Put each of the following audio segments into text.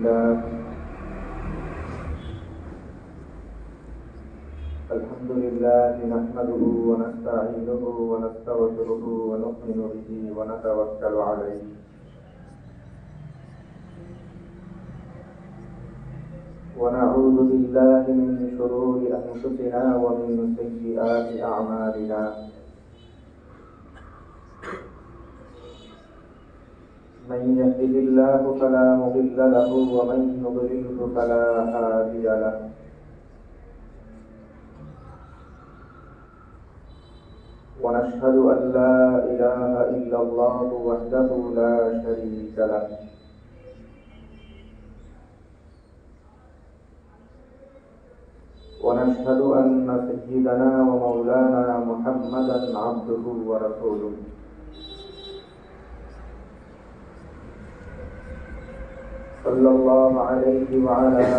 لله نحمده ونستعينه ونستغفره ونؤمن به ونتوكل عليه ونعوذ بالله من شرور أنفسنا ومن سيئات أعمالنا من يهده الله فلا مضل له ومن يضلله فلا هادي له ونشهد أن لا إله إلا الله وحده لا شريك له ونشهد أن سيدنا ومولانا محمدا عبده ورسوله صلى الله عليه وعلى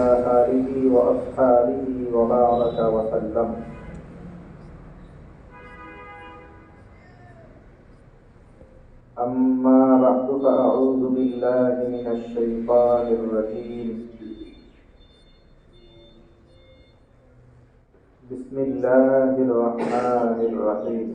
آله وأصحابه وبارك وسلم. أما بعد فأعوذ بالله من الشيطان الرجيم. بسم الله الرحمن الرحيم.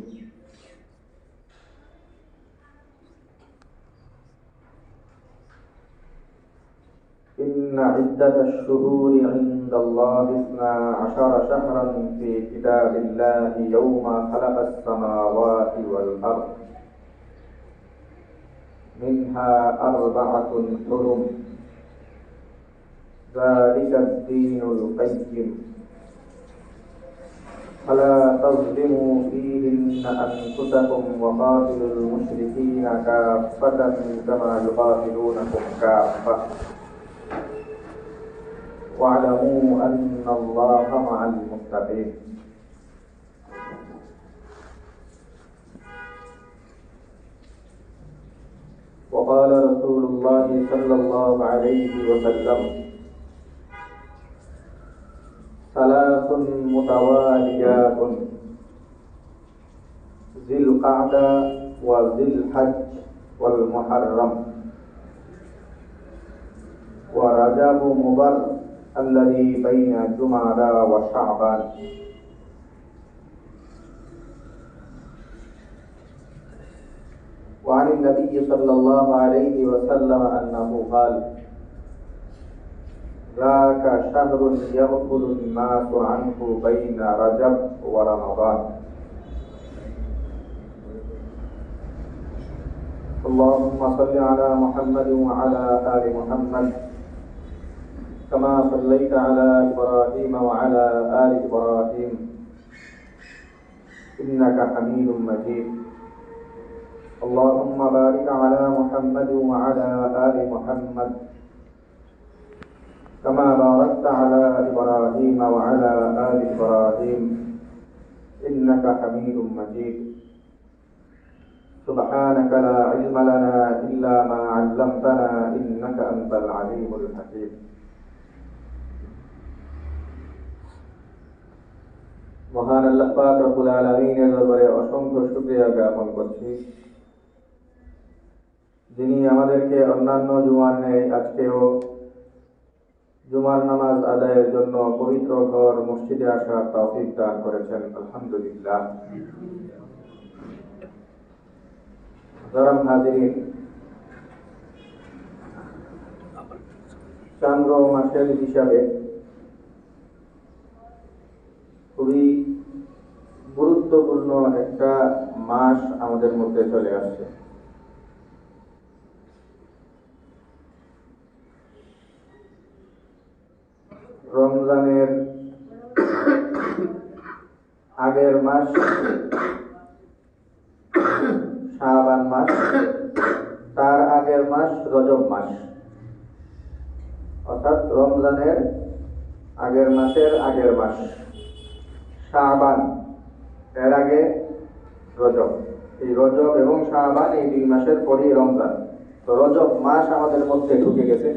إن عدة الشهور عند الله 12 شهرا في كتاب الله يوم خلق السماوات والأرض منها 4 حرم ذلك الدين القيم فلا تظلموا فيهن أنفسكم وقاتلوا المشركين كافة كما يقاتلونكم كافة واعلموا أن الله مع المتقين. وقال رسول الله صلى الله عليه وسلم: 3 متواليات ذي القعدة وذي الحج والمحرم ورجب مضر الذي بين جمادى وشعبان. وعن النبي صلى الله عليه وسلم أنه قال: ذاك شهر يغفل الناس عنه بين رجب ورمضان. اللهم صل على محمد وعلى آل محمد كما صليت على إبراهيم وعلى آل إبراهيم إنك حميد مجيد. اللهم بارك على محمد وعلى آل محمد كما باركت على إبراهيم وعلى آل إبراهيم إنك حميد مجيد. سبحانك لا علم لنا إلا ما علمتنا إنك أنت العليم الحكيم. মহান আল্লাহ পাক রব্বুল আলামিনের দরবারে অসংখ্য শুকরিয়া জ্ঞাপন করছি, যিনি আমাদেরকে অন্যান্য জুমার ন্যায় আজকেও জুমার নামাজ আদায়ের জন্য পবিত্র ঘর মসজিদে আসার তৌফিক দান করেছেন। আলহামদুলিল্লাহ। মুহতারাম হাজিরিন, চন্দ্র মাসের হিসাবে খুবই গুরুত্বপূর্ণ একটা মাস আমাদের মধ্যে চলে আসছে। রমজানের আগের মাস শাবান মাস, তার আগের মাস রজব মাস, অর্থাৎ রমজানের আগের মাসের আগের মাস শাবান, এর আগে রজব। এই রজব এবং শাবান এই 2 মাসের পরেই রমজান। তো রজব মাস আমাদের মধ্যে ঢুকে গেছে,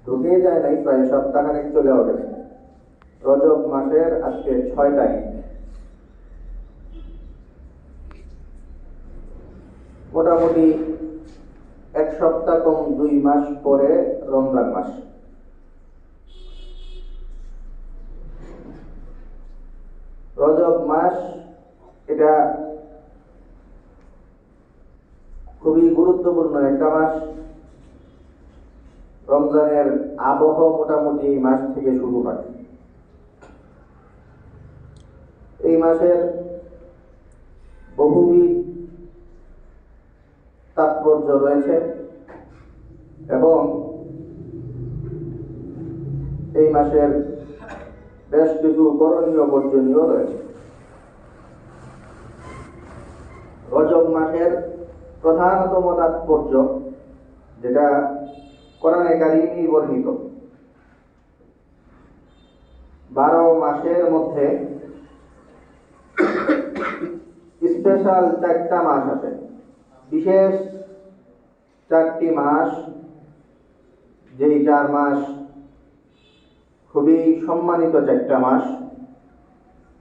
ঢুকে যায় নাই, প্রায় সপ্তাহখানেক চলেও গেছে। রজব মাসের আজকে 6 তারিখ। মোটামুটি এক সপ্তাহ কম 2 মাস পরে রমজান মাস। রজব মাস এটা খুবই গুরুত্বপূর্ণ একটা মাস। রমজানের আবহ মোটামুটি এই মাস থেকে শুরু হয়। এই মাসের বহুবিধ তাৎপর্য রয়েছে এবং এই মাসের বেশ কিছু করণীয় বর্জনীয় রয়েছে। রজব মাসের প্রধানতম তাৎপর্য, যেটা কোরআনে কারিমে বর্ণিত, 12 মাসের মধ্যে স্পেশাল 4টা মাস আছে, বিশেষ 4টি মাস, যেই 4 মাস খুবই সম্মানিত 4টা মাস।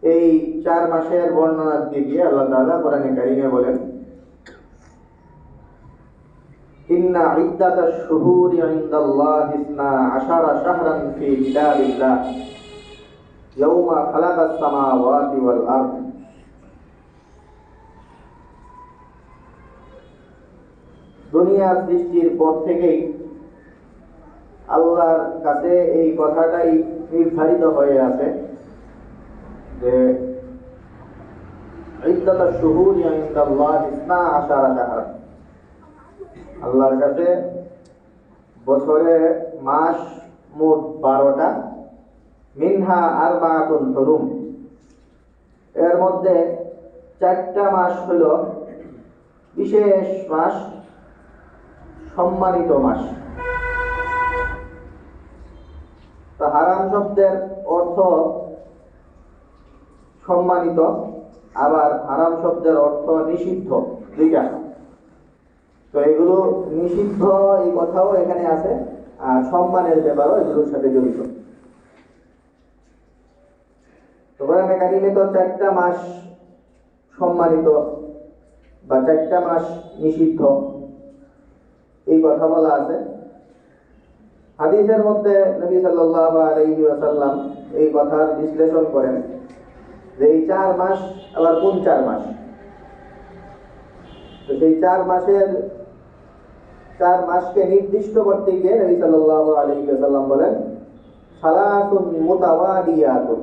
এই 4 মাসের বর্ণনা দিয়ে আল্লাহ তাআলা কোরআনে কারিমে বলেন, ইন্না ইদ্দাতাশ শুহুরি ইনদাল্লাহি 12 শাহরান ফি কিতাবিল্লাহ ইয়াওমা খালাকাস সামাওয়াতি ওয়াল আরদ। দুনিয়া সৃষ্টির পর থেকেই আল্লাহর কাছে এই কথাটাই নির্ধারিত হয়ে আছে যে ইদ্দাতাশ শুহুরি ইনদাল্লাহি 12 শাহরান, আল্লাহর কাছে বছরে মাস মোট 12টা, মিনহা আরবাআতুন হুরুম, এর মধ্যে 4টা মাস হল বিশেষ মাস, সম্মানিত মাস। তো হারাম শব্দের অর্থ সম্মানিত, আবার হারাম শব্দের অর্থ নিষিদ্ধ, দুইটা। তো এগুলো নিষিদ্ধ এই কথাও এখানে আছে, আর সম্মানের ব্যাপারও এগুলোর সাথে জড়িত। তো কোরআনে কারিমে তো 4টা মাস সম্মানিত বা 4টা মাস নিষিদ্ধ এই কথা বলা আছে। হাদিসের মধ্যে নবী সাল্লাল্লাহু আলাইহি ওয়াসাল্লাম এই কথার বিশ্লেষণ করেন যে এই 4 মাস আবার কোন 4 মাস। তো সেই 4 মাসকে নির্দিষ্ট করতে গিয়ে নবী সাল্লাল্লাহু আলাইহি ওয়াসাল্লাম বলেন, সালাসুন মুতাওয়ালিয়াতুন,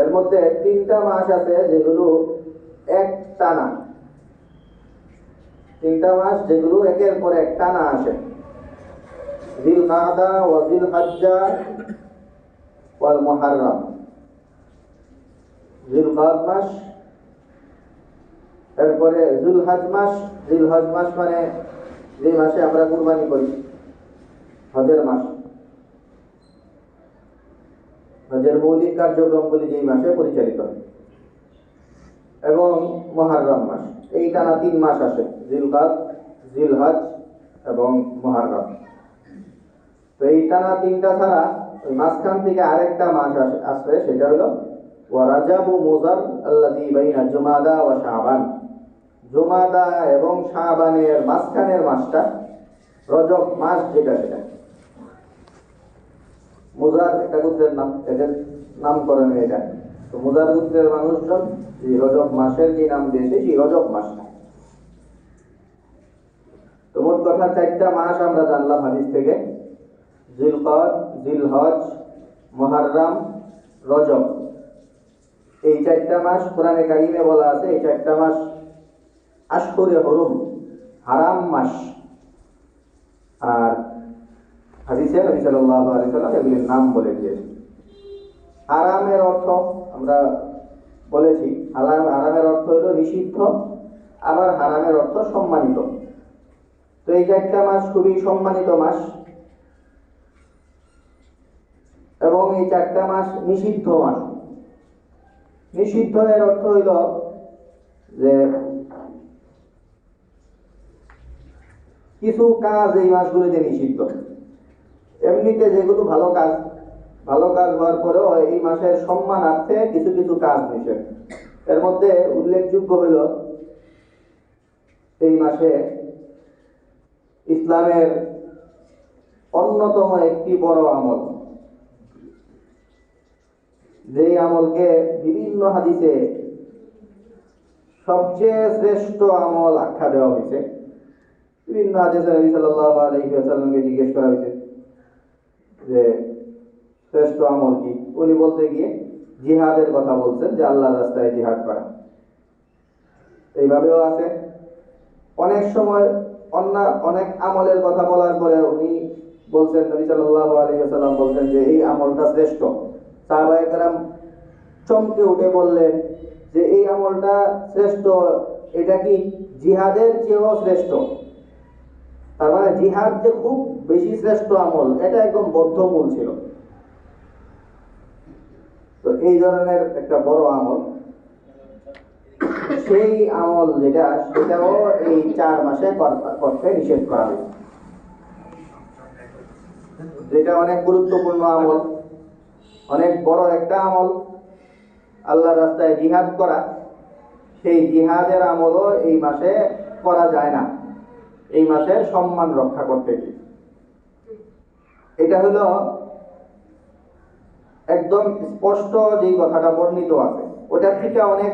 এর মধ্যে 3টা মাস আছে যেগুলো এক টানা, 3টা মাস যেগুলো একের পর এক টানা আসে, জিলকাদা ওয়া জিলহজ্জা ওয়াল মুহররম। জিলকাদ মাস, এরপরে জুলহজ মাস। জিলহজ মাস মানে যে মাসে আমরা কুরবানি করি, হজের মাস, হজের মৌলিক কার্যক্রমগুলি যেই মাসে পরিচালিত হয়, এবং মুহররম মাস। এই টানা 3 মাস আসে, জিলকাদ, জিলহজ এবং মুহররম। তো এই টানা 3টা ছাড়া ওই মাঝখান থেকে আরেকটা মাস আসে, সেটা হলো ওয়া রাজাবু মুযার আল্লাযী বাইনা জুমাদা ওয়া শাবান। জুমাদা এবং শাবানের মাঝখানের মাসটা রজব মাস, যেটা সেটা মুযার একটা গোত্রের নাম, এদের নামকরণে এটা। তো মুযার গোত্রের মানুষজন এই রজব মাসের যে নাম দিয়েছে সেই রজব মাস। তো মোট কথা 4টা মাস আমরা জানলাম হাদিস থেকে, জিলকদ, জিলহজ, মুহররম, রজব। এই 4টা মাস কোরআনে কারিমে বলা আছে, এই 4টা মাস আশহুরে হুরুম, হারাম মাস। আর হাদিসে নবী সাল্লাল্লাহু আলাইহি ওয়াসাল্লাম এগুলির নাম বলে দিয়েছেন। হারামের অর্থ আমরা বলেছি, হারামের অর্থ হলো নিষিদ্ধ, আবার হারামের অর্থ সম্মানিত। তো এই 4টা মাস খুবই সম্মানিত মাস, এবং এই 4টা মাস নিষিদ্ধ মাস। নিষিদ্ধ এর অর্থ হইল যে কিছু কাজ এই মাসগুলিতে নিষিদ্ধ। এমনিতে যেগুলো ভালো কাজ হওয়ার পরেও এই মাসের সম্মানার্থে কিছু কিছু কাজ নিষেধ। এর মধ্যে উল্লেখযোগ্য হইল এই মাসে ইসলামের অন্যতম একটি বড় আমল, যেই আমলকে বিভিন্ন হাদিসে সবচেয়ে শ্রেষ্ঠ আমল আখ্যা দেওয়া হয়েছে। বিভিন্ন হাদিসে নবী সাল্লাল্লাহু আলাইহি ওয়াসাল্লামকে জিজ্ঞেস করা হয়েছে যে শ্রেষ্ঠ আমল কি। উনি বলতে গিয়ে জিহাদের কথা বলছেন, যে আল্লাহর রাস্তায় জিহাদ করা। এইভাবেও আছে। অনেক সময় অনেক আমলের কথা বলার পরে উনি বলছেন, নবী সাল্লাল্লাহু আলাইহি ওয়াসাল্লাম বলছেন যে এই আমলটা শ্রেষ্ঠ। সাহাবায়ে কেরাম চমকে উঠে বললেন যে এই আমলটা শ্রেষ্ঠ, এটা কি জিহাদের চেয়েও শ্রেষ্ঠ? তার মানে জিহাদ যে খুব বেশি শ্রেষ্ঠ আমল, এটা একদম বদ্ধমূল ছিল। তো এই ধরনের একটা বড় আমল, সেই আমল সেটাও এই 4 মাসে করতে নিষেধ করা হয়েছে, যেটা অনেক গুরুত্বপূর্ণ আমল, অনেক বড় একটা আমল, আল্লাহর রাস্তায় জিহাদ করা। সেই জিহাদের আমলও এই মাসে করা যায় না, এই মাসের সম্মান রক্ষা করতে গিয়ে। এটা হলো একদম স্পষ্ট যেই কথাটা বর্ণিত আছে, ওটার থেকে অনেক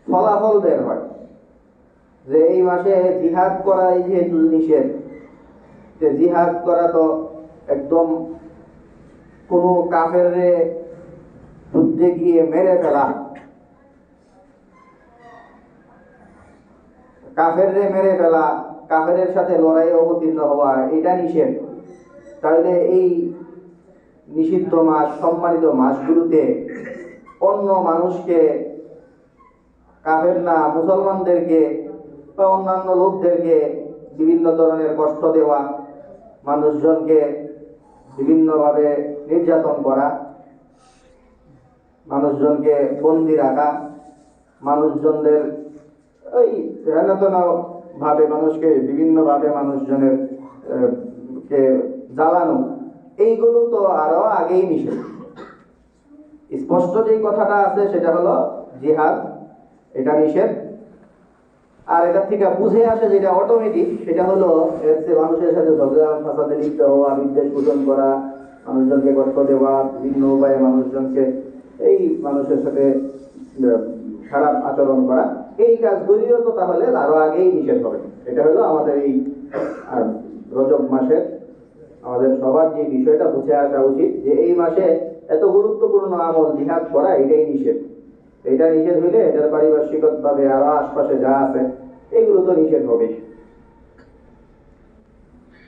ফলাফল বের হয় যে এই মাসে জিহাদ করাই যেহেতু নিষেধ, যে জিহাদ করা তো একদম কোনো কাফেররে যুদ্ধে গিয়ে মেরে ফেলা, কাফেরের সাথে লড়াই অবতীর্ণ হওয়া, এটা নিষেধ। তাহলে এই নিষিদ্ধ মাস, সম্মানিত মাসগুলোতে অন্য মানুষকে, কাফের না মুসলমানদেরকে বা অন্যান্য লোকদেরকে বিভিন্ন ধরনের কষ্ট দেওয়া, মানুষজনকে বিভিন্নভাবে নির্যাতন করা, মানুষজনকে বন্দী রাখা, মানুষজনদের ওই হেনতেন ভাবে মানুষকে বিভিন্নভাবে মানুষজনের কে জ্বালানো, এইগুলো তো আরো আগেই নিষেধ। স্পষ্ট যেই কথাটা আছে সেটা হলো জিহাদ, এটা নিষেধ। আর এটা থেকে বুঝে আসে যেটা অটোমেটিক, সেটা হলো মানুষের সাথে ঝগড়া ফাসাদে লিপ্ত হওয়া, বিদ্বেষ পোষণ করা, মানুষজনকে কষ্ট দেওয়া, বিভিন্ন উপায়ে মানুষজনকে এই মানুষের সাথে খারাপ আচরণ করা, এই কাজগুলিও তো তাহলে আরো আগেই নিষেধ হবে। এটা হলো আমাদের এই রজব মাসের আমাদের সবার যে বিষয়টা বুঝে আসা উচিত, যে এই মাসে এত গুরুত্বপূর্ণ আমল জিহাদ করা, এটাই নিষেধ। এটা নিষেধ হইলে এটার পারিপার্শ্বিকভাবে আরো আশপাশে যা আছে এইগুলো তো নিষেধ হবে।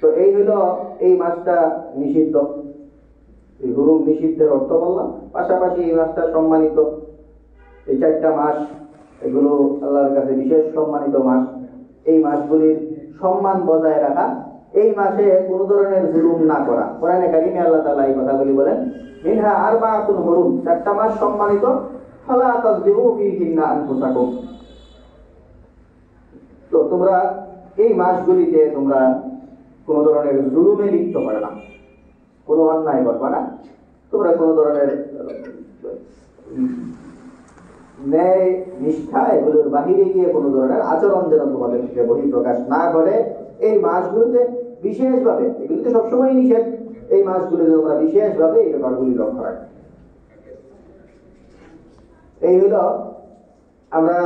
তো এই হলো এই মাসটা নিষিদ্ধ, এই হুরুম নিষিদ্ধের অর্থ বললাম। পাশাপাশি এই মাসটা সম্মানিত, এই 4টা মাস এগুলো আল্লাহর কাছে বিশেষ সম্মানিত মাস। এই মাসগুলির সম্মান বজায় রাখা, এই মাসে কোনো ধরনের জুলুম না করা। কোরআনে কারিমে আল্লাহ তাআলা এই কথাগুলি বলেন, মিনহা আরবাআতুন হুরুম, 4টা মাস সম্মানিত, ফালা তাযলিমু ফীহিন্না আনফুসাকুম। তো তোমরা এই মাসগুলিতে তোমরা কোনো ধরনের জুলুমে লিপ্ত হবে না, কোনো অন্যায় করবে না, তোমরা কোনো ধরনের ন্যায় নিষ্ঠা এগুলোর বাহিরে গিয়ে কোনো ধরনের আচরণ যেন তোমাদের থেকে বহিঃপ্রকাশ না ঘটে। এই মাসগুলোতে বিশেষভাবে, এগুলিতে সবসময় নিষেধ, এই মাসগুলোতে তোমরা বিশেষভাবে এই ব্যাপারগুলি লক্ষ্য রাখবে। এই হলো আমরা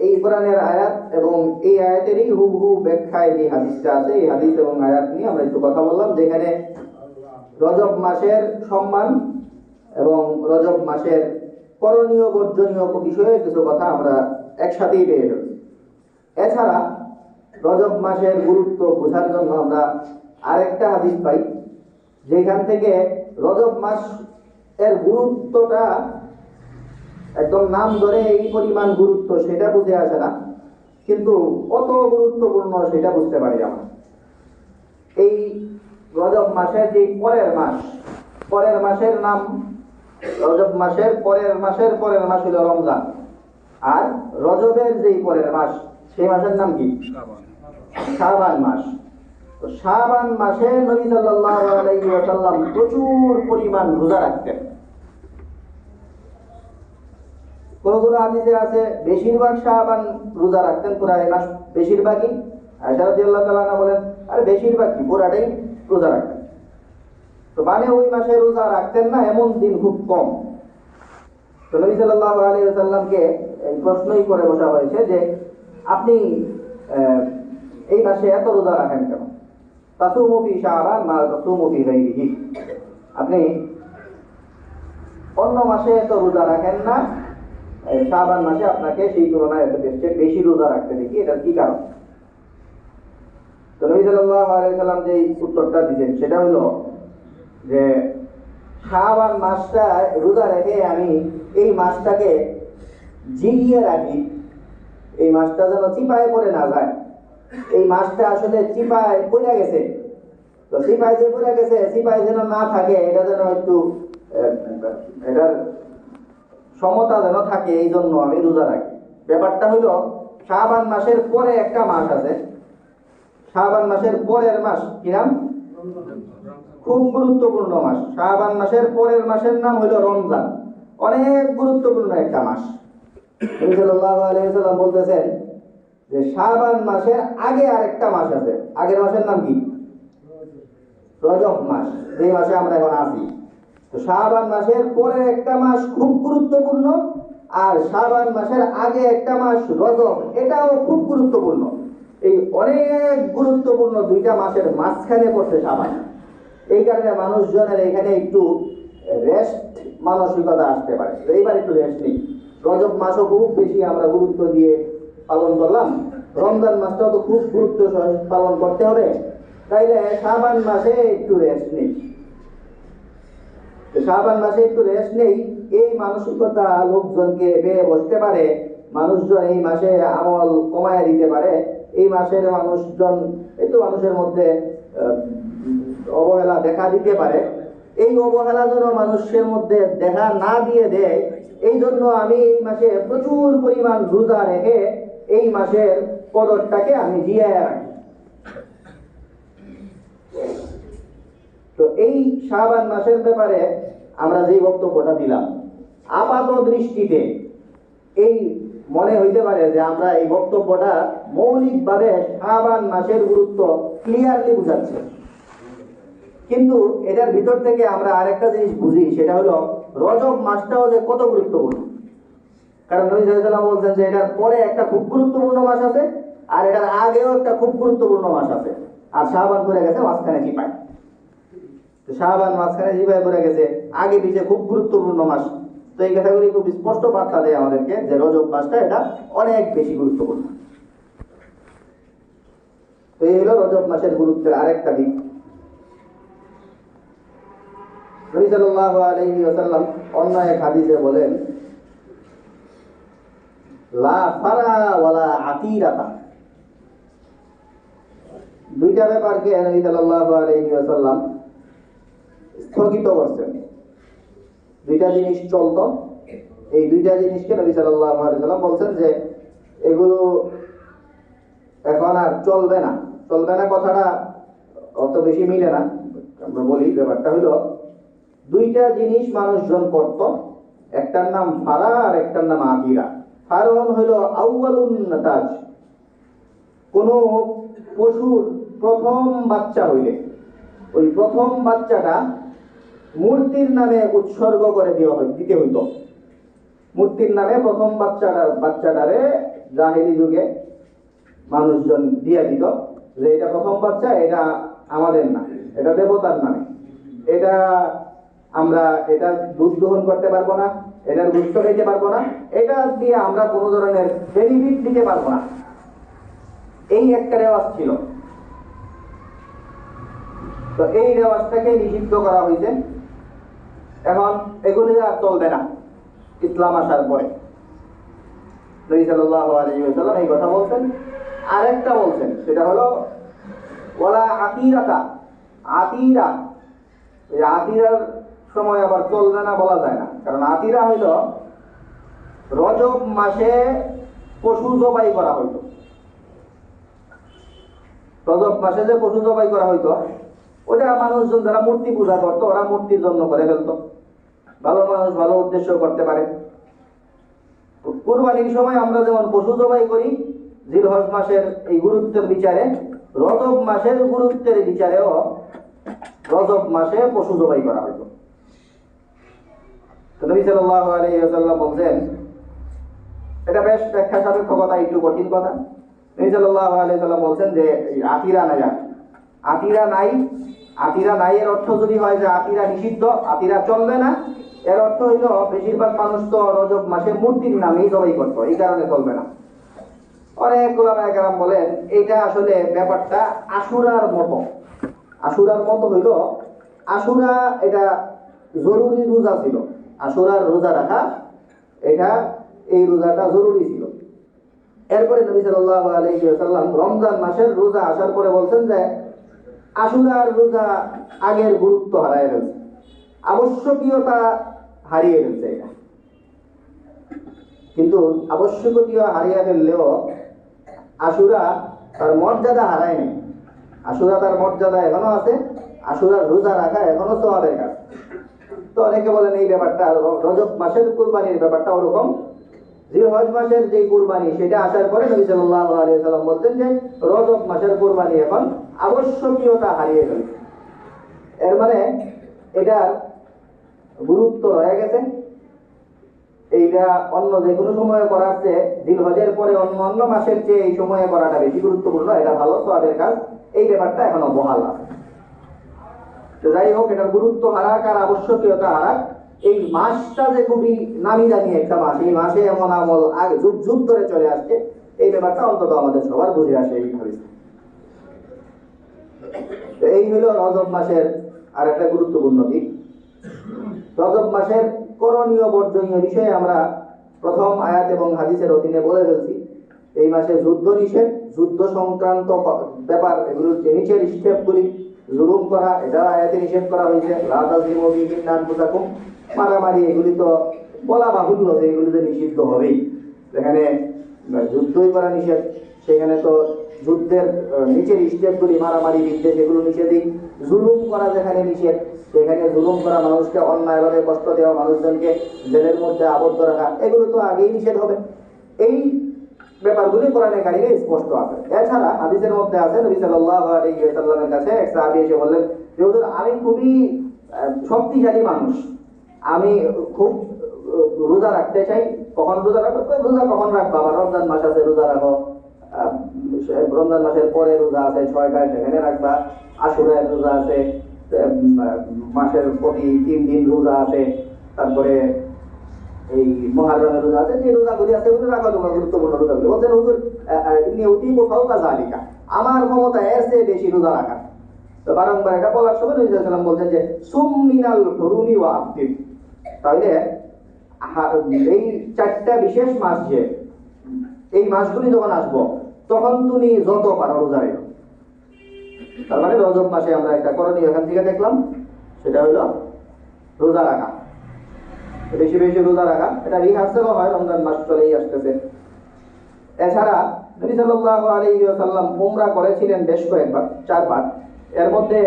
এই কোরআনের আয়াত এবং এই আয়াতেরই হুবহু ব্যাখ্যায় যে হাদিসটা আছে, এই হাদিস এবং আয়াত নিয়ে আমরা একটু কথা বললাম, যেখানে রজব মাসের সম্মান এবং রজব মাসের করণীয় বর্জনীয় বিষয়ে কিছু কথা আমরা একসাথেই পেয়ে ফেলছি। এছাড়া রজব মাসের গুরুত্ব বোঝার জন্য আমরা আরেকটা হাদিস পাই, যেখান থেকে রজব মাস এর গুরুত্বটা একদম নাম ধরে এই পরিমাণ গুরুত্ব সেটা বুঝে আসে না, কিন্তু কত গুরুত্বপূর্ণ সেটা বুঝতে পারি আমরা। এই রজব মাসের যে পরের মাসের নাম, রজব মাসের পরের মাস হলো রমজান, আর রজবের যেই পরের মাস সেই মাসের নাম কি? শাবান মাস। তো শাবান মাসে নবী সাল্লাল্লাহু আলাইহি ওয়াসাল্লাম প্রচুর পরিমাণ রোজা রাখতেন। কোন কোন হাদিসে আছে বেশিরভাগ শাবান রোজা রাখতেন, পুরো এই মাস বেশিরভাগই, আয়েশা রাদিয়াল্লাহু তাআলা আনহা বলেন, আরে বেশিরভাগ কি পুরাটাই রোজা রাখতেন। তো মানে ওই মাসে রোজা রাখতেন না এমন দিন খুব কম। তো নবী সাল্লাল্লাহু আলাইহি ওয়াসাল্লামকে এই প্রশ্নই করে বসা হয়েছে যে আপনি এই মাসে এত রোজা রাখেন কেন? তাসুমু ফি শাবান মা তাসুমু ফি গায়রিহি, আপনি অন্য মাসে এত রোজা রাখেন না, শাবান মাসে আপনাকে সেই তুলনায় এত বেশি রোজা রাখতে দেখি, এটার কি কারণ? তো নবী সাল্লাল্লাহু আলাইহি ওয়াসাল্লাম যে উত্তরটা দিয়েছেন সেটা হলো যে শাবান মাসটা রোজা রেখে আমি এই মাসটাকে জিগিয়ে রাখি, এই মাসটা যেন চিপায় পড়ে না যায়। এই মাসটা আসলে চিপায় পড়ে গেছে, তো চিপায় যে পড়ে গেছে চিপায় যেন না থাকে, এটা যেন একটু এটার সমতা যেন থাকে, এই জন্য আমি রোজা রাখি। ব্যাপারটা হলো শাবান মাসের পরে একটা মাস আছে, শাবান মাসের পরের মাস কি নাম? খুব গুরুত্বপূর্ণ মাস। শাবান মাসের পরের মাসের নাম হলো রমজান, অনেক গুরুত্বপূর্ণ একটা মাস। নবী সাল্লাল্লাহু আলাইহি ওয়াসাল্লাম বলতেছেন যে শাবান মাসের আগে আরেকটা মাস আছে, আগের মাসের নাম কি? রজব মাস, যে মাসে আমরা এখন আছি। তো শাবান মাসের পরে একটা মাস খুব গুরুত্বপূর্ণ, আর শাবান মাসের আগে একটা মাস রজব, এটাও খুব গুরুত্বপূর্ণ। এই অনেক গুরুত্বপূর্ণ দুইটা মাসের মাঝখানে পড়ছে শাবান। এই কারণে মানুষজনের এখানে একটু রেস্ট মানসিকতা আসতে পারে, এইবার একটু রেস্ট নেই। রজব মাসও খুব বেশি আমরা গুরুত্ব দিয়ে পালন করলাম, রমজান মাসটাও তো খুব গুরুত্ব পালন করতে হবে, তাইলে শাবান মাসে একটু রেস্ট নেই। শাবান মাসে একটু রেস্ট নেই, এই মানসিকতা লোকজনকে পেয়ে বসতে পারে। মানুষজন এই মাসে আমল কমায় দিতে পারে, এই মাসের মানুষজন একটু মানুষের মধ্যে অবহেলা দেখা দিতে পারে। এই অবহেলা যেন মানুষের মধ্যে দেখা না দিয়ে দেয়, এই জন্য আমি এই মাসে প্রচুর পরিমাণ রোজা রেখে এই মাসের কদরটাকে আমি জিয়ায় রাখি। তো এই শাবান মাসের ব্যাপারে আমরা যে বক্তব্যটা দিলাম, আপাত দৃষ্টিতে এই মনে হইতে পারে যে আমরা এই বক্তব্যটা মৌলিকভাবে শাবান মাসের গুরুত্ব ক্লিয়ারলি বুঝাচ্ছে, কিন্তু এটার ভিতর থেকে আমরা আরেকটা জিনিস বুঝি, সেটা হলো রজব মাসটাও যে কত গুরুত্বপূর্ণ। কারণ নবী সাল্লাল্লাহু আলাইহি ওয়াসাল্লাম বলছেন যে এটার পরে একটা খুব গুরুত্বপূর্ণ মাস আছে, আর এটার আগেও একটা খুব গুরুত্বপূর্ণ মাস আছে, আর শাবান পড়ে গেছে মাঝখানে চিপায়। তো শাবান মাঝখানে চিপায় পড়ে গেছে, আগে পিছে খুব গুরুত্বপূর্ণ মাস। তো এই কথাগুলি খুব স্পষ্ট বার্তা দেয় আমাদেরকে যে রজব মাসটা এটা অনেক বেশি গুরুত্বপূর্ণ। তো এই হলো রজব মাসের গুরুত্বের আরেকটা দিক। নবী সাল্লাল্লাহু আলাইহি ওয়াসাল্লাম অন্য এক হাদিসে বলেন, লা ফারা ওয়ালা আতিরাতা। দুইটা ব্যাপারকে নবী সাল্লাল্লাহু আলাইহি ওয়াসাল্লাম স্থগিত করছেন। দুইটা জিনিস চলতো, এই দুইটা জিনিসকে নবী সাল্লাল্লাহু আলাইহি ওয়াসাল্লাম বলছেন যে এগুলো এখন আর চলবে না। চলবে না কথাটা অত বেশি মিলে না, আমরা বলি ব্যাপারটা হলো দুইটা জিনিস মানুষজন করত, একটার নাম ফারা আর একটার নাম আকিরা। ফারন হইল আউয়ালুন নাতাজ, কোন পশুর প্রথম বাচ্চা হইলে ওই প্রথম বাচ্চাটা মূর্তির নামে উৎসর্গ করে দিতে হইত। মূর্তির নামে প্রথম বাচ্চাটারে জাহেলি যুগে মানুষজন দিয়ে দিত যে এটা প্রথম বাচ্চা, এটা আমাদের না, এটা দেবতার নামে, এটা আমরা এটা দুধ গ্রহণ করতে পারবো না, এটার গুস্ত খেতে পারবো না, এটা দিয়ে আমরা কোনো ধরনের বেনিফিট দিতে পারবো না। এই একটা রেওয়াজ ছিল। তো এই রেওয়াজটাকে নিষিদ্ধ করা হয়েছে। এখন এগুলি আর চলবে না ইসলাম আসার পরে। নবী সাল্লাল্লাহু আলাইহি ওয়াসাল্লাম এই কথা বলছেন। আরেকটা বলছেন, সেটা হলো ওয়ালা আতিরাতা। আতিরা, এই আতিরার সময় আবার চলবে না বলা যায় না, কারণ আতিরা হইল রজব মাসে পশু জবাই করা হইতো। রজব মাসে যে পশু জবাই করা হইতো ওটা মানুষজন যারা মূর্তি পূজা করতো ওরা মূর্তির জন্য করে ফেলতো। ভালো মানুষ ভালো উদ্দেশ্য করতে পারে। কুরবানির সময় আমরা যেমন পশু জবাই করি, জিলহজ মাসের এই গুরুত্বের বিচারে রজব মাসের গুরুত্বের বিচারেও রজব মাসে পশু জবাই করা হইত। নবী সাল্লাল্লাহু আলাইহি ওয়াসাল্লাম বলছেন, এটা বেশ ব্যাখ্যা সাপেক্ষ কথা, একটু কঠিন কথা। নবী সাল্লাল্লাহু আলাইহি ওয়াসাল্লাম বলছেন যে আতিরা নাই, আতিরা নাই এর অর্থ যদি হয় যে আতিরা নিষিদ্ধ, আতিরা চলবে না, এর অর্থ হইল বেশিরভাগ মানুষ তো রজব মাসে মূর্তির নামেই জবাই করতো, এই কারণে চলবে না। অনেক উলামায়ে কেরাম বলেন এটা আসলে ব্যাপারটা আশুরার মতো হইল, আশুরা এটা জরুরি রোজা ছিল, আশুরার রোজা রাখা এটা এই রোজাটা জরুরি ছিল। এরপরে নবী সাল্লাল্লাহু আলাইহি ওয়াসাল্লাম রমজান মাসের রোজা আসার পরে বলছেন যে আশুরার রোজা আগের গুরুত্ব হারিয়ে ফেলছে, আবশ্যকীয়তা হারিয়ে ফেলছে। এটা কিন্তু আবশ্যকীয় হারিয়ে ফেললেও আশুরা তার মর্যাদা হারায় নাই, আশুরা তার মর্যাদা এখনো আছে, আশুরার রোজা রাখা এখনো সওয়াবের কাজ। তো অনেকে বলেন এই ব্যাপারটা রজব মাসের কুরবানির ব্যাপারটা ওরকম, জিলহজ মাসের যে কুরবানি সেটা আসার পরে নবী সাল্লাল্লাহু আলাইহি ওয়াসাল্লাম বলতেন যে রজব মাসের কুরবানি এখন আবশ্যকীয়তা হারিয়ে ফেলছে। এর মানে এটা গুরুত্ব রয়ে গেছে, এইটা অন্য যে কোনো সময়ে করার চেয়ে জিলহজের পরে অন্য মাসের চেয়ে এই সময়ে করাটা বেশি গুরুত্বপূর্ণ, এটা ভালো সওয়াবের কাজ, এই ব্যাপারটা এখনো বহাল আছে। তো যাই হোক, এটার গুরুত্ব হারাক আর আবশ্যকীয়তা হারাক, এই মাসটা যে খুবই নামি দামি একটা মাস, এই মাসে এমন আমল আগে যুগ যুগ ধরে চলে আসছে, এই ব্যাপারটা অন্তত আমাদের সবার বুঝে আসে এই ভাবে। এই হলো রজব মাসের আর একটা গুরুত্বপূর্ণ দিক। রজব মাসের করণীয় বর্জনীয় বিষয়ে আমরা প্রথম আয়াত এবং হাদিসের অধীনে বলে ফেলছি। এই মাসে যুদ্ধ নিষেধ, যুদ্ধ সংক্রান্ত ব্যাপার, এগুলো নিচের স্টেপগুলি, জুলুম করা এটা আয়াতে নিষেধ করা হয়েছে, মারামারি এগুলি তো বলা বাহুল্য যে এগুলিতে নিষিদ্ধ হবেই। যেখানে যুদ্ধই করা নিষেধ, সেখানে তো যুদ্ধের নিচের স্টেপগুলি, মারামারি বিদ্বেষ এগুলো নিষেধই। জুলুম করা যেখানে নিষেধ, সেখানে জুলুম করা, মানুষকে অন্যায়ভাবে কষ্ট দেওয়া, মানুষজনকে জেলের মধ্যে আবদ্ধ রাখা, এগুলো তো আগেই নিষেধ হবে। এই ব্যাপারগুলি কোরআনে কারিমে স্পষ্ট আছে। এছাড়া হাদিসের মধ্যে আছে, নবী সাল্লাল্লাহু আলাইহি ওয়াসাল্লামের কাছে এক সাহাবী এসে বললেন যে হুজুর, আমি খুবই শক্তিশালী মানুষ, আমি খুব রোজা রাখতে চাই। কখন রোজা রাখবো? রোজা কখন রাখবো? আবার রমজান মাস আছে, রোজা রাখো। রমজান মাসের পরে রোজা আছে 6টায়, সেখানে রাখবা। আশুরার রোজা আছে, মাসের প্রতি 3 দিন রোজা আছে। তারপরে এই মুহররমের রোজা আছে, যে রোজাগুলি আছে ওগুলো রাখা তোমার গুরুত্বপূর্ণ রোজাগুলি। বলছেন হুজুর, ইনি অতি কোথাও কাজালিকা, আমার ক্ষমতা এর চেয়ে বেশি রোজা রাখার। তো বারংবার এটা বলার সময় নবী সাল্লাল্লাহু আলাইহি ওয়াসাল্লাম বলছেন যে সুম মিনাল হুরুমি ওয়া আফতির। তাহলে এই 4টা বিশেষ মাস, যে এই মাসগুলি যখন আসবো তখন তুমি যত পারো রোজা রেখো। তার মানে রজব মাসে আমরা একটা করণীয় এখান থেকে দেখলাম, সেটা হলো রোজা রাখা, বেশি বেশি রোজা রাখা। এটা রিহার্সেলও হয়, রমজান মাস চলেই আসতেছে। এছাড়া নবী সাল্লাল্লাহু আলাইহি ওয়াসাল্লাম উমরা করেছিলেন বেশ কয়েকবার, 4 বার। এর মধ্যে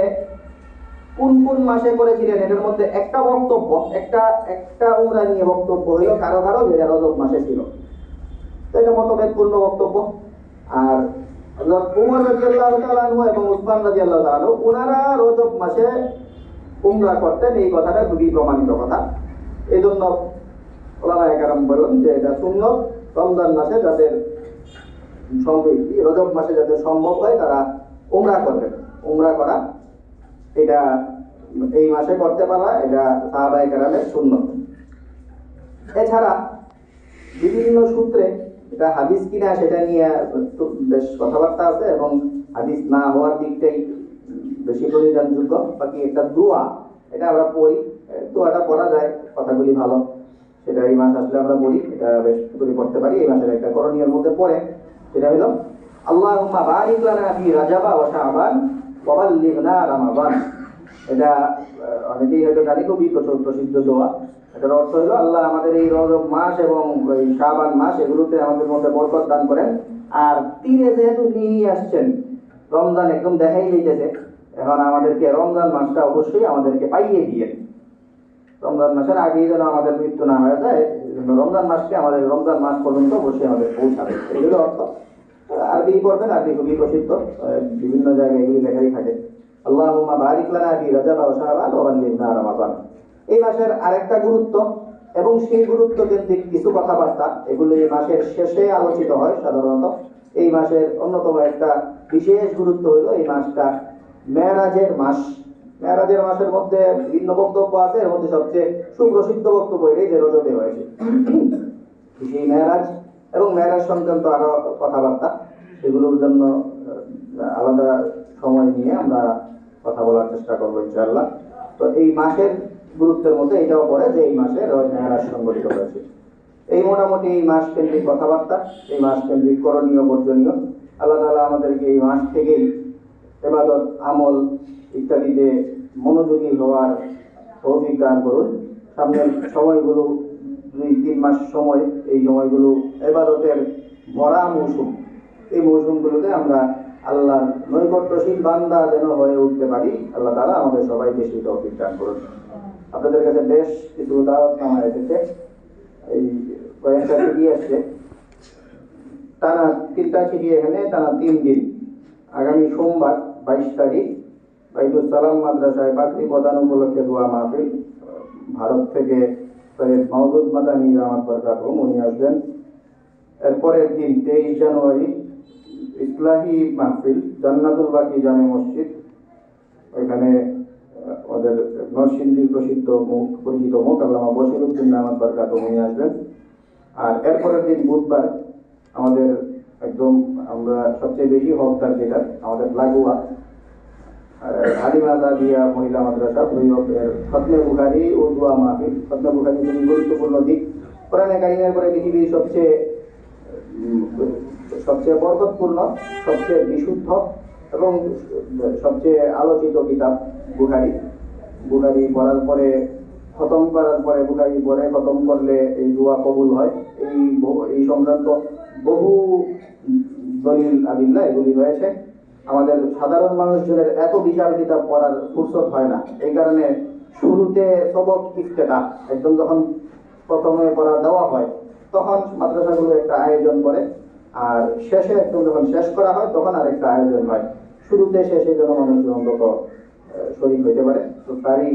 কোন কোন মাসে করেছিলেন, এর মধ্যে একটা বক্তব্য, একটা উমরা নিয়ে বক্তব্য হইল কারো কারো যে রজব মাসে ছিল। তো এটা মতভেদপূর্ণ বক্তব্য। আর উমর রাদিয়াল্লাহু তাআলা আনহু এবং উসমান রাদিয়াল্লাহু তাআলা আনহু ওনারা রজব মাসে উমরা করতেন, এই কথাটা খুবই প্রমাণিত কথা। এই জন্য ওলামায়ে কেরাম বলেন যে এটা সুন্নত। রমজান মাসে যাদের রজব মাসে যাদের সম্ভব হয় তারা উমরা করবেন। উমরা করা এটা এই মাসে করতে পারা, এটা সাহাবায়ে কেরামের সুন্নত। এছাড়া বিভিন্ন সূত্রে, এটা হাদিস কিনা সেটা নিয়ে বেশ কথাবার্তা আছে, এবং হাদিস না হওয়ার দিকটাই বেশি পরিধানযোগ্য। বাকি একটা দোয়া, এটা আমরা পড়ি, দোয়াটা পড়া যায়, কথাগুলি ভালো, সেটা এই মাস আসলে আমরা বলি, এটা বেশ করে পড়তে পারি। এই মাসের একটা করণীয়ের মধ্যে পড়ে, সেটা হলো আল্লাহুম্মা বারিক লানা ফি রাজাবা ওয়া শাবান ওয়া বাল্লিগনা রমাদান। এটা অনেকেই হয়তো জানি, খুবই প্রসিদ্ধ দোয়া। এটার অর্থ হলো, আল্লাহ আমাদের এই রজব মাস এবং এই শাবান মাস, এগুলোতে আমাদের মধ্যে বরকত দান করেন। আর তীরে যেহেতু নিয়ে আসছেন, রমজান একদম দেখাই দিতেছে, এখন আমাদেরকে রমজান মাসটা অবশ্যই আমাদেরকে পাইয়ে দিয়ে, রমজান মাসের আগেই যেন আমাদের মৃত্যু না হয়ে যায়, রমজান মাসকে আমাদের রমজান মাস পর্যন্ত অবশ্যই আমাদের পৌঁছাবে, এগুলো অর্থ। আরবি পড়বেন, আরবি খুবই প্রসিদ্ধ, বিভিন্ন জায়গায় এগুলি লেখাই থাকে। আল্লাহুম্মা বারিক লানা ফি রাজাব ওয়া শাবান ওয়া বাল্লিগনা রমাদান। এই মাসের আরেকটা গুরুত্ব এবং সেই গুরুত্ব কেন্দ্রিক কিছু কথাবার্তা এগুলো এই মাসের শেষে আলোচিত হয় সাধারণত। এই মাসের অন্যতম একটা বিশেষ গুরুত্ব হলো এই মাসটা মেরাজের মাস। মেরাজের মাসের মধ্যে ভিন্ন বক্তব্য আছে, এর মধ্যে সবচেয়ে সুপ্রসিদ্ধ বক্তব্য এটাই যে রজবে হয়েছে। সেই মেরাজ এবং মেরাজ সংক্রান্ত আরো কথাবার্তা, এগুলোর জন্য আলাদা সময় নিয়ে আমরা কথা বলার চেষ্টা করবো ইনশাআল্লাহ। তো এই মাসের গুরুত্বের মধ্যে এটাও পড়ে যে এই মাসে মেরাজ সংগঠিত হয়েছে। এই মোটামুটি এই মাস কেন্দ্রিক কথাবার্তা, এই মাস কেন্দ্রিক করণীয় বর্জনীয়। আল্লাহ তাআলা আমাদেরকে এই মাস থেকেই ইবাদত আমল ইত্যাদিতে মনোযোগী হওয়ার তৌফিক দান করুন। সামনের সময়গুলো 2-3 মাস সময়, এই সময়গুলো ইবাদতের ভরা মৌসুম। এই মৌসুমগুলোতে আমরা আল্লাহর নৈকট্যশীল বান্দা যেন হয়ে উঠতে পারি, আল্লাহ তাআলা আমাদের সবাই বেশি তৌফিক দান করুন। আপনাদের কাছে বেশ কিছু দাওয়াতনামা এসেছে, এই কয়েকটা চিঠি আসছে, টানা 3টা চিঠি এখানে, টানা 3 দিন। আগামী সোমবার 22 তারিখ বাইতুল সালাম মাদ্রাসায় পাকড়ি প্রদান উপলক্ষে দোয়া মাহফিল। ভারত থেকে সৈয়দ মাওদুদ মাদানী দামাত বরকাতুহু উনি আসবেন। এরপরের দিন 23 জানুয়ারি ইসলাহি মাহফিল জান্নাতুল বাকি জামে মসজিদ, ওইখানে ওদের নরসিংদীর প্রসিদ্ধ মুখ, পরিচিত মুখ আল্লামা বশিরউদ্দিন দামাত বরকাতুহু উনি আসবেন। আর এরপরের দিন বুধবার আমাদের একদম আমরা সবচেয়ে বেশি হকদার যেটা আমাদের লাগোয়া আলিম আজাদিয়া মহিলা মাদ্রাসা ভৈরবের খতমে বুখারী ও দোয়া মাহফিল। খতমে বুখারী খুবই গুরুত্বপূর্ণ দিক। কোরআনে কারিমের পরে পৃথিবীর সবচেয়ে বরকতপূর্ণ, সবচেয়ে বিশুদ্ধ এবং সবচেয়ে আলোচিত কিতাব বুখারী। বুখারী পড়ার পরে, খতম করার পরে, বুখারী পড়ে খতম করলে এই দোয়া কবুল হয়। এই সংক্রান্ত বহু দলিল আদিল্লাহ এগুলি রয়েছে। আমাদের সাধারণ মানুষজনের এত বিশাল কিতাব পড়ার ফুরসত হয় না, এই কারণে শুরুতে সবক ইফতেতাহ একদম যখন প্রথমে পড়া দেওয়া হয় তখন মাদ্রাসাগুলো একটা আয়োজন করে, আর শেষে একদম যখন শেষ করা হয় তখন আরেকটা আয়োজন হয়। শুরুতে শেষে যেন মানুষজন অন্তত শরীক হইতে পারে, তো তারই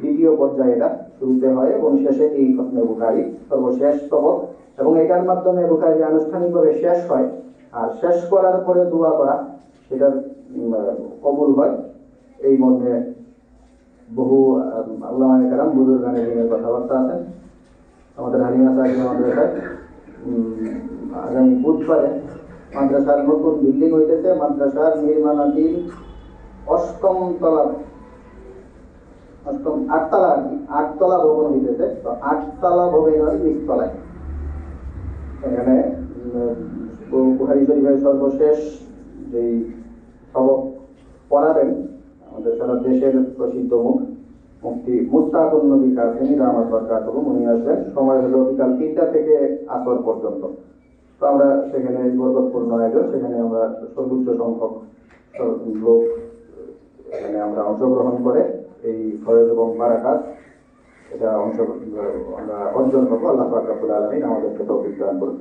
দ্বিতীয় পর্যায়ে এটা শুরুতে হয় এবং শেষে এই খতমে বুখারী সর্বশেষ সবক, এবং এটার মাধ্যমে বুখারী আনুষ্ঠানিকভাবে শেষ হয়। আর শেষ করার পরে দোয়া করা সেটার কবুল হয়। এই মর্মে বহু আল্লামায়ে কেরাম বুজুর্গানে দিনের কথাবার্তা আছেন। আমাদের হালিমা সাহেব মাদ্রাসায় আগামী বুধবারে মাদ্রাসার নতুন বিল্ডিং হইতেছে, মাদ্রাসার নির্মাণাধীন 8তম তলা, 8তলা আর কি, 8তলা ভবন হইতেছে। তো 8তলা ভবনের 20তলায় এখানে বুখারী শরীফের সর্বশেষ যেই সবক পড়াবেন আমাদের সারা দেশের প্রসিদ্ধ মুখ মুফতি মুস্তাকুন নবী কাসেমী দামাত বরকাতুহু উনি আসবেন। সময় হলো বিকাল 3টা থেকে আসর পর্যন্ত। তো আমরা সেখানে বরকতপূর্ণ আয়োজন, সেখানে আমরা সর্বোচ্চ সংখ্যক লোক এখানে আমরা অংশগ্রহণ করে এই ফয়েজ এবং বারাকাত এটা আমরা অর্জন করবো। আল্লাহ পাক রব্বুল আলামিন আমাদেরকে তৌফিক দান করুন।